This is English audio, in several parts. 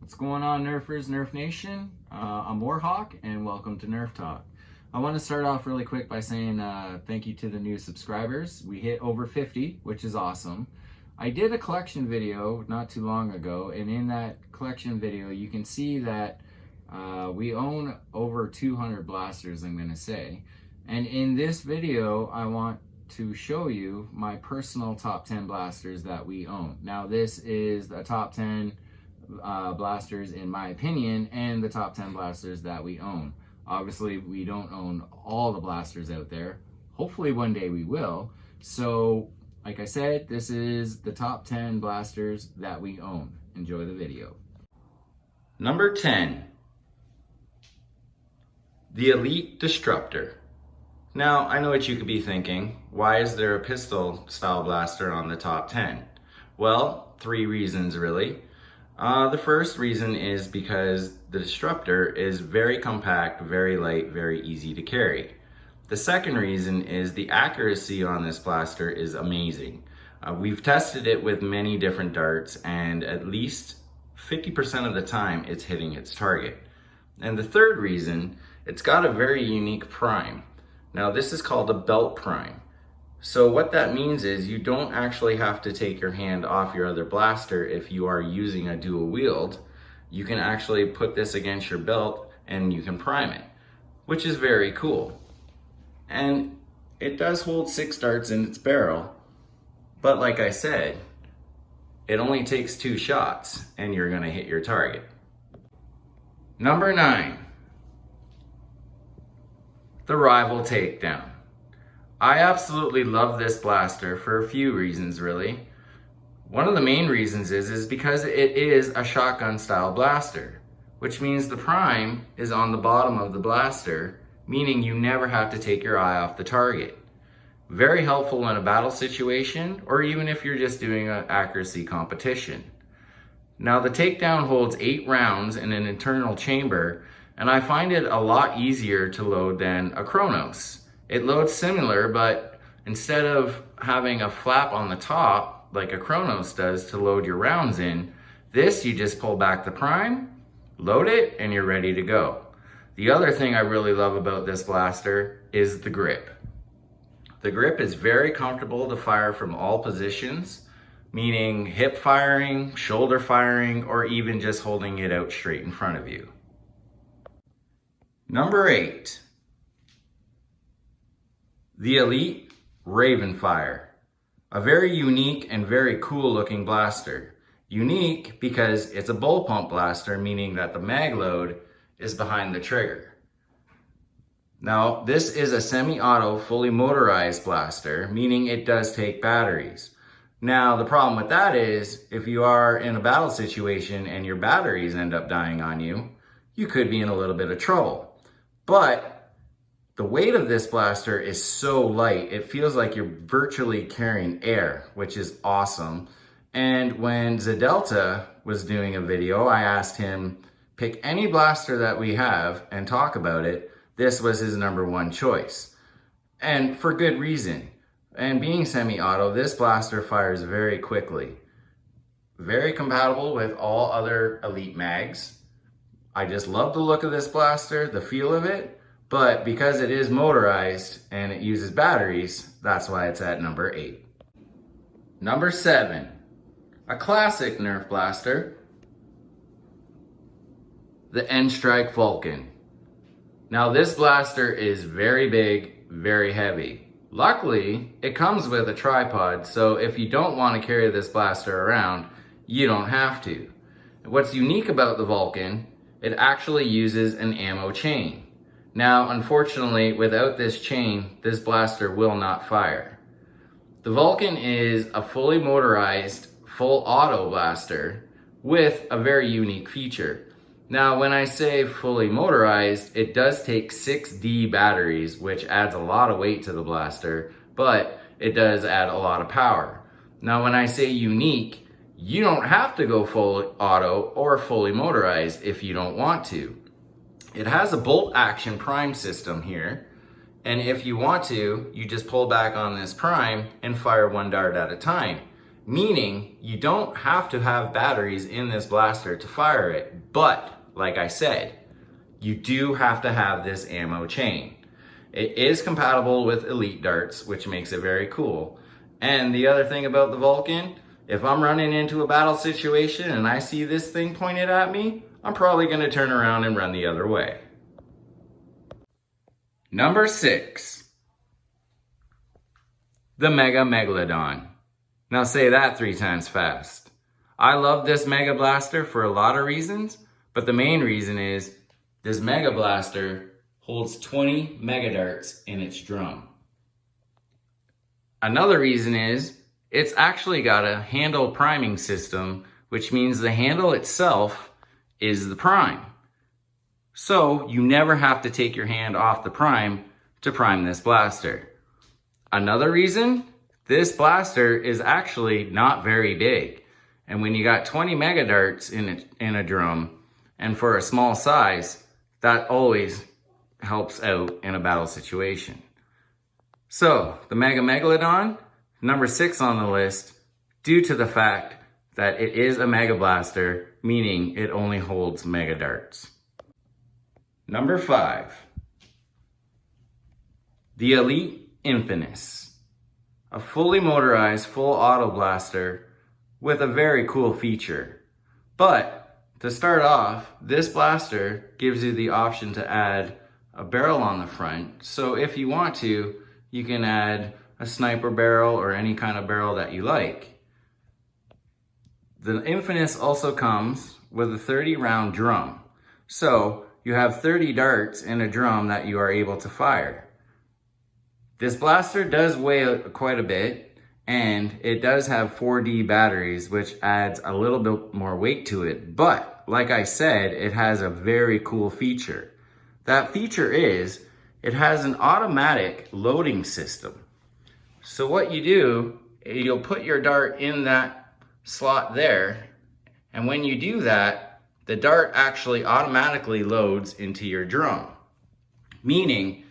What's going on, Nerfers, Nerf Nation? I'm Warhawk, and welcome to Nerf Talk. I want to start off really quick by saying thank you to the new subscribers. We hit over 50, which is awesome. I did a collection video not too long ago, and in that collection video, you can see that we own over 200 blasters, I'm going to say. And in this video, I want to show you my personal top 10 blasters that we own. Now, this is the top 10 blasters in my opinion, and the top 10 blasters that we own. Obviously, we don't own all the blasters out there. Hopefully one day we will. So, like I said, this is the top 10 blasters that we own. Enjoy the video. Number 10, the Elite Disruptor. Now, I know what you could be thinking. Why is there a pistol style blaster on the top 10? Well, 3 reasons really. The first reason is because the Disruptor is very compact, very light, very easy to carry. The second reason is the accuracy on this blaster is amazing. We've tested it with many different darts, and at least 50% of the time it's hitting its target. And the third reason, it's got a very unique prime. Now, this is called a belt prime. So what that means is you don't actually have to take your hand off your other blaster if you are using a dual wield. You can actually put this against your belt and you can prime it, which is very cool. And it does hold 6 darts in its barrel, but like I said, it only takes 2 shots and you're gonna hit your target. Number 9, the Rival Takedown. I absolutely love this blaster for a few reasons really. One of the main reasons is because it is a shotgun style blaster, which means the prime is on the bottom of the blaster, meaning you never have to take your eye off the target. Very helpful in a battle situation, or even if you're just doing an accuracy competition. Now, the Takedown holds 8 rounds in an internal chamber, and I find it a lot easier to load than a Chronos. It loads similar, but instead of having a flap on the top like a Chronos does to load your rounds in, this you just pull back the prime, load it, and you're ready to go. The other thing I really love about this blaster is the grip. The grip is very comfortable to fire from all positions, meaning hip firing, shoulder firing, or even just holding it out straight in front of you. Number 8. The Elite Ravenfire, a very unique and very cool looking blaster. Unique because it's a bull pump blaster, meaning that the mag load is behind the trigger. Now, this is a semi-auto, fully motorized blaster, meaning it does take batteries. Now, the problem with that is if you are in a battle situation and your batteries end up dying on you, you could be in a little bit of trouble. But the weight of this blaster is so light, it feels like you're virtually carrying air, which is awesome. And when Zadelta was doing a video, I asked him, pick any blaster that we have and talk about it. This was his number 1 choice. And for good reason. And being semi-auto, this blaster fires very quickly. Very compatible with all other Elite mags. I just love the look of this blaster, the feel of it. But because it is motorized and it uses batteries, that's why it's at number 8. Number 7, a classic Nerf blaster, the NStrike Vulcan. Now, this blaster is very big, very heavy. Luckily, it comes with a tripod, so if you don't want to carry this blaster around, you don't have to. What's unique about the Vulcan, it actually uses an ammo chain. Now, unfortunately, without this chain, this blaster will not fire. The Vulcan is a fully motorized, full auto blaster with a very unique feature. Now, when I say fully motorized, it does take 6D batteries, which adds a lot of weight to the blaster, but it does add a lot of power. Now, when I say unique, you don't have to go full auto or fully motorized if you don't want to. It has a bolt action prime system here, and if you want to, you just pull back on this prime and fire 1 dart at a time. meaning you don't have to have batteries in this blaster to fire it. But like I said, you do have to have this ammo chain. It is compatible with elite darts, which makes it very cool. And the other thing about the Vulcan, if I'm running into a battle situation and I see this thing pointed at me, I'm probably going to turn around and run the other way. Number 6. The Mega Megalodon. Now say that 3 times fast. I love this Mega Blaster for a lot of reasons, but the main reason is this Mega Blaster holds 20 Mega Darts in its drum. Another reason is it's actually got a handle priming system, which means the handle itself is the prime. So you never have to take your hand off the prime to prime this blaster. Another reason, this blaster is actually not very big. And when you got 20 Mega Darts in a drum, and for a small size, that always helps out in a battle situation. So, the Mega Megalodon, number 6 on the list, due to the fact that it is a Mega Blaster, meaning it only holds Mega Darts. Number 5. The Elite Infamous. A fully motorized, full auto blaster with a very cool feature. But, to start off, this blaster gives you the option to add a barrel on the front. So if you want to, you can add a sniper barrel or any kind of barrel that you like. The Infamous also comes with a 30 round drum. So you have 30 darts in a drum that you are able to fire. This blaster does weigh quite a bit, and it does have 4D batteries, which adds a little bit more weight to it. But like I said, it has a very cool feature. That feature is, it has an automatic loading system. So what you do, you'll put your dart in that slot there, and when you do that, the dart actually automatically loads into your drum. Meaning,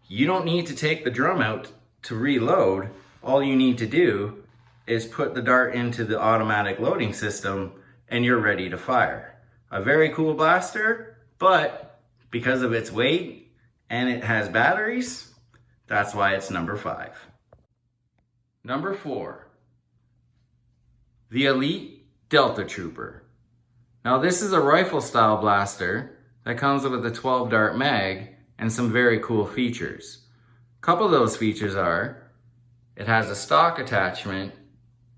you don't need to take the drum out to reload. All you need to do is put the dart into the automatic loading system and you're ready to fire. A very cool blaster, but because of its weight and it has batteries, that's why it's number 5. Number 4, the Elite Delta Trooper. Now this is a rifle style blaster that comes with a 12 dart mag and some very cool features. A couple of those features are, it has a stock attachment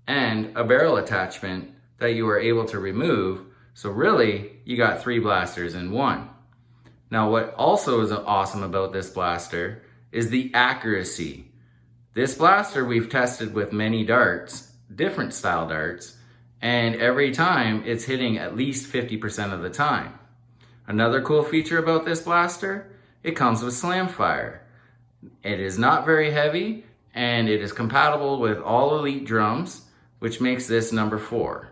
and a barrel attachment that you are able to remove. So really, you got 3 blasters in one. Now what also is awesome about this blaster is the accuracy. This blaster we've tested with many darts, different style darts, and every time it's hitting at least 50% of the time. Another cool feature about this blaster, it comes with slam fire. It is not very heavy and it is compatible with all elite drums, which makes this number 4.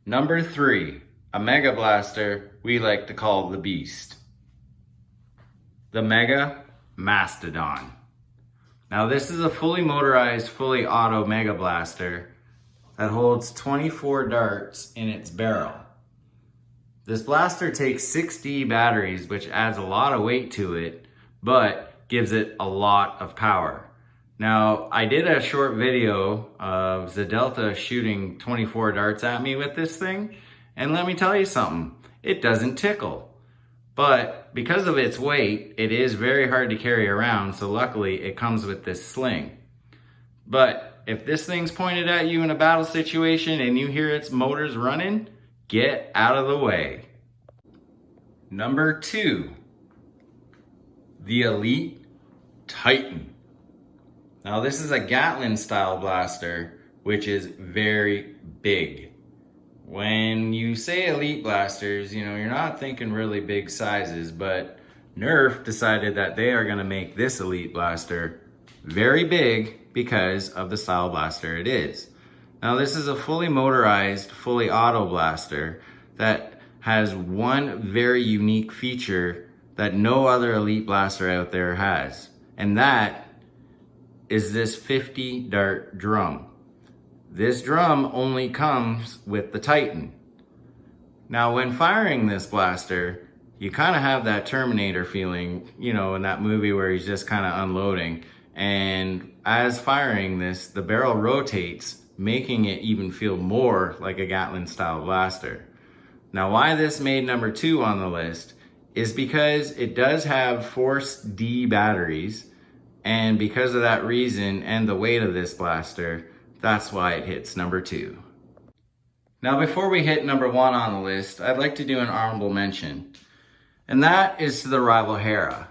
Number 3, a Mega Blaster we like to call the Beast. The Mega Mastodon. Now this is a fully motorized, fully auto Mega Blaster that holds 24 darts in its barrel. This blaster takes 6D batteries, which adds a lot of weight to it, but gives it a lot of power. Now, I did a short video of the Delta shooting 24 darts at me with this thing, and let me tell you something, it doesn't tickle. But because of its weight, it is very hard to carry around, so luckily it comes with this sling. But if this thing's pointed at you in a battle situation and you hear its motors running, get out of the way. Number 2, the Elite Titan. Now this is a Gatling style blaster, which is very big. When you say elite blasters, you're not thinking really big sizes, but Nerf decided that they are gonna make this elite blaster very big because of the style blaster it is. Now this is a fully motorized, fully auto blaster that has one very unique feature that no other elite blaster out there has. And that is this 50 dart drum. This drum only comes with the Titan. Now when firing this blaster, you kind of have that Terminator feeling, you know, in that movie where he's just kind of unloading. And as firing this, the barrel rotates, making it even feel more like a Gatling style blaster. Now why this made number 2 on the list is because it does have Force D batteries, and because of that reason and the weight of this blaster, that's why it hits number 2. Now before we hit number 1 on the list, I'd like to do an honorable mention, and that is to the rival Hera.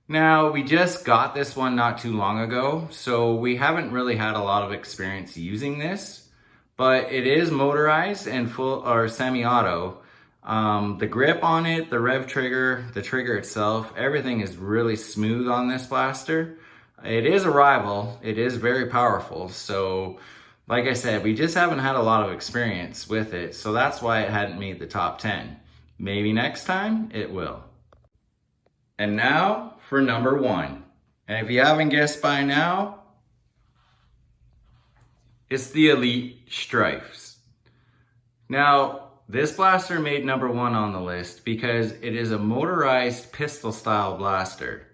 Now we just got this one not too long ago, so we haven't really had a lot of experience using this, but it is motorized and full or semi-auto. The grip on it, the rev trigger, the trigger itself, everything is really smooth on this blaster. It is a rival, it is very powerful, so like I said, we just haven't had a lot of experience with it, so that's why it hadn't made the top 10. Maybe next time it will. And now for number 1. And if you haven't guessed by now, it's the Elite Strifes. Now, this blaster made number 1 on the list because it is a motorized pistol style blaster.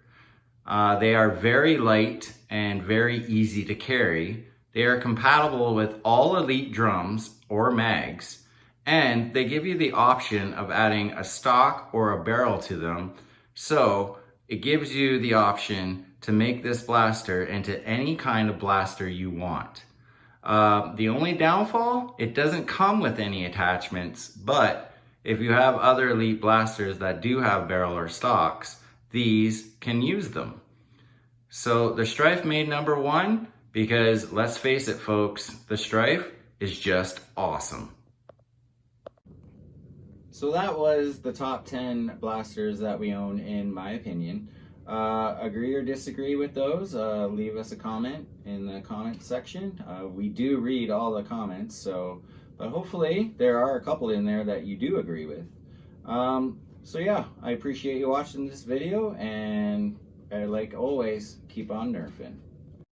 They are very light and very easy to carry. They are compatible with all Elite drums or mags, and they give you the option of adding a stock or a barrel to them. So it gives you the option to make this blaster into any kind of blaster you want. The only downfall, it doesn't come with any attachments, but if you have other Elite blasters that do have barrel or stocks, these can use them. So the Strife made number 1 because, let's face it folks, the Strife is just awesome. So that was the top 10 blasters that we own in my opinion. Agree or disagree with those, leave us a comment in the comment section. We do read all the comments, but hopefully there are a couple in there that you do agree with. So yeah, I appreciate you watching this video, and like always, keep on nerfing.